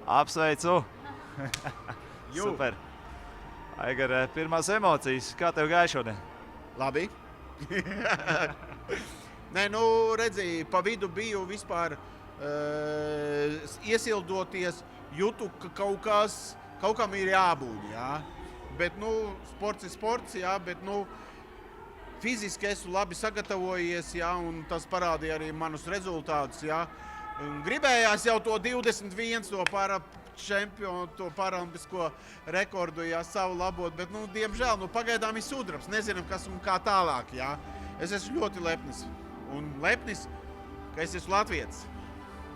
Apsveicu! Super! Aigar, pirmās emocijas, kā tev gāja šodien? Labi. Nē, nu, redzi, pa vidu biju vispār iesildoties, jūtu, ka kaut kam ir jābūt, jā. Bet, nu, sports ir sports, jā, bet, nu, fiziski esmu labi sagatavojies, jā, un tas parādīja arī manus rezultātus, jā. Gribējās jau to 21, to paralimpisko rekordu, jā, savu labot, bet, nu, diemžēl, nu, pagaidām ir sudrabs, nezinām, kas un kā tālāk, jā. Es esmu ļoti lepnis, ka es esmu latvietis.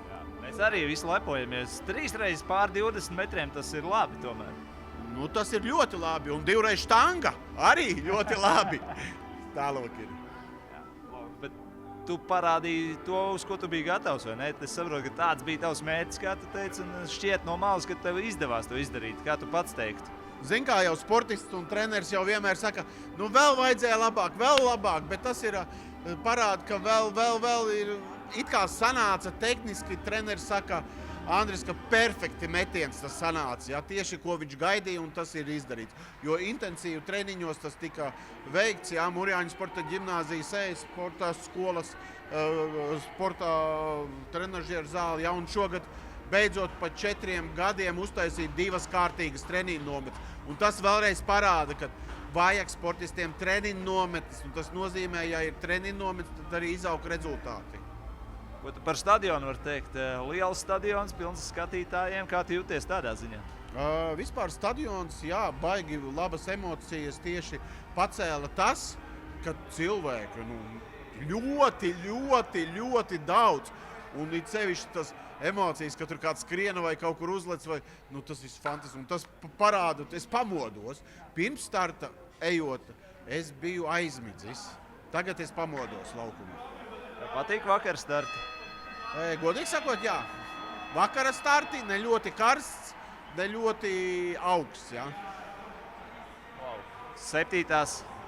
Jā, mēs arī visi lepojamies. 3 reizes pār 20 metriem, tas ir labi tomēr. Nu, tas ir ļoti labi, un 2 reizes štanga arī ļoti labi. Tālāk ir. Jā, bet tu parādīji to, uz ko tu biji gatavs, vai ne? Es saprotu, ka tāds bija tavs mērķis, kā tu teici, un šķiet no malas, ka tev izdevās to izdarīt. Kā tu pats teiktu? Zini, kā jau sportists un treneris jau vienmēr saka, nu vēl vajadzēja vēl labāk, bet tas ir parāda, ka vēl ir, it kā sanāca tehniski, treneris saka, Andris, ka perfekti metiens tas sanāca, ja, tieši ko viņš gaidīja, un tas ir izdarīts. Jo intensīvi treniņos tas tika veikts, ja, Mūrjāņu sporta ģimnāzijas, sporta skolas, sporta trenažieru zāli, ja, un šogad beidzot pa 4 gadiem uztaisīt 2 kārtīgas treniņu nometnes. Un tas vēlreiz parāda, ka vajag sportistiem treniņu nometnes, un tas nozīmē, ja ir treniņu nometnes, tad arī izaug rezultāti. Ko tu par stadionu var teikt? Liels stadions, pilns skatītājiem. Kā tu jūties tādā ziņā? Vispār stadions, jā, baigi labas emocijas tieši pacēla tas, ka cilvēki ļoti daudz. Un it sevišķi tas emocijas, ka tur kāds skriena vai kaut kur uzlec, vai, nu, tas viss fantastiski. Un tas parāda, es pamodos. Pirms starta ejot, es biju aizmidzis. Tagad es pamodos laukumā. Patīk vakara starti? Godīgi sakot, jā. Vakara starti ne ļoti karsts, ne ļoti augsts, jā. Wow. 7.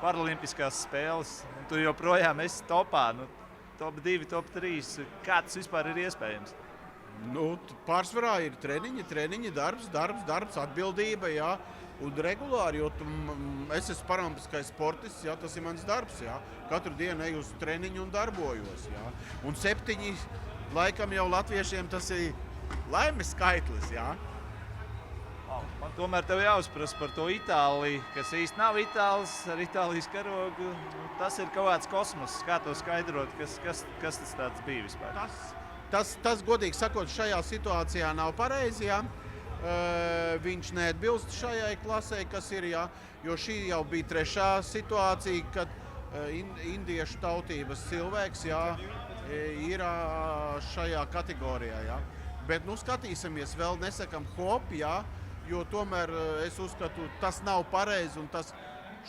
paralimpiskās spēles, un tu joprojām esi topā, nu, top 2, top 3. Kā tas vispār ir iespējams? Nu, pārsvarā ir treniņi, darbs, atbildība, jā. Un regulāri, jo es esmu paralimpiskais sportists, jā, tas ir mans darbs, jā. Katru dienu eju uz treniņu un darbojos, jā. Un 7, laikam jau latviešiem tas ir laimes skaitlis, jā. Man tomēr tev jāuzprast par to Itāliju, kas īsti nav itālis ar Itālijas karogu. Tas ir kaut kāds kosmos, kā to skaidrot, kas tas tāds bija vispār? Tas godīgi sakot, šajā situācijā nav pareizi, jā. Viņš neatbilst šajai klasē, kas ir, jā, jo šī jau bija 3. situācija, kad indiešu tautības cilvēks, jā, ir šajā kategorijā, jā. Bet, nu, skatīsimies, vēl nesakam hop, jā, jo tomēr es uzskatu, tas nav pareizi un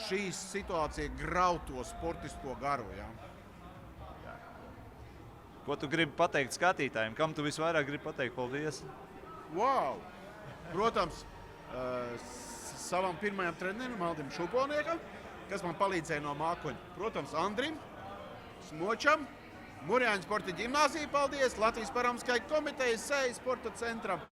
šī situācija grauj to sportisko garu, jā. Ko tu gribi pateikt skatītājiem? Kam tu visvairāk gribi pateikt paldies? Wow! Protams, savam pirmajam trenerim, Aldim Šuponiekam, kas man palīdzēja no mākoņa. Protams, Andrim, Smočam, Mūrjāņu sporta ģimnāzija, paldies, Latvijas paralimpiskajai komitejai, SEI sporta centram.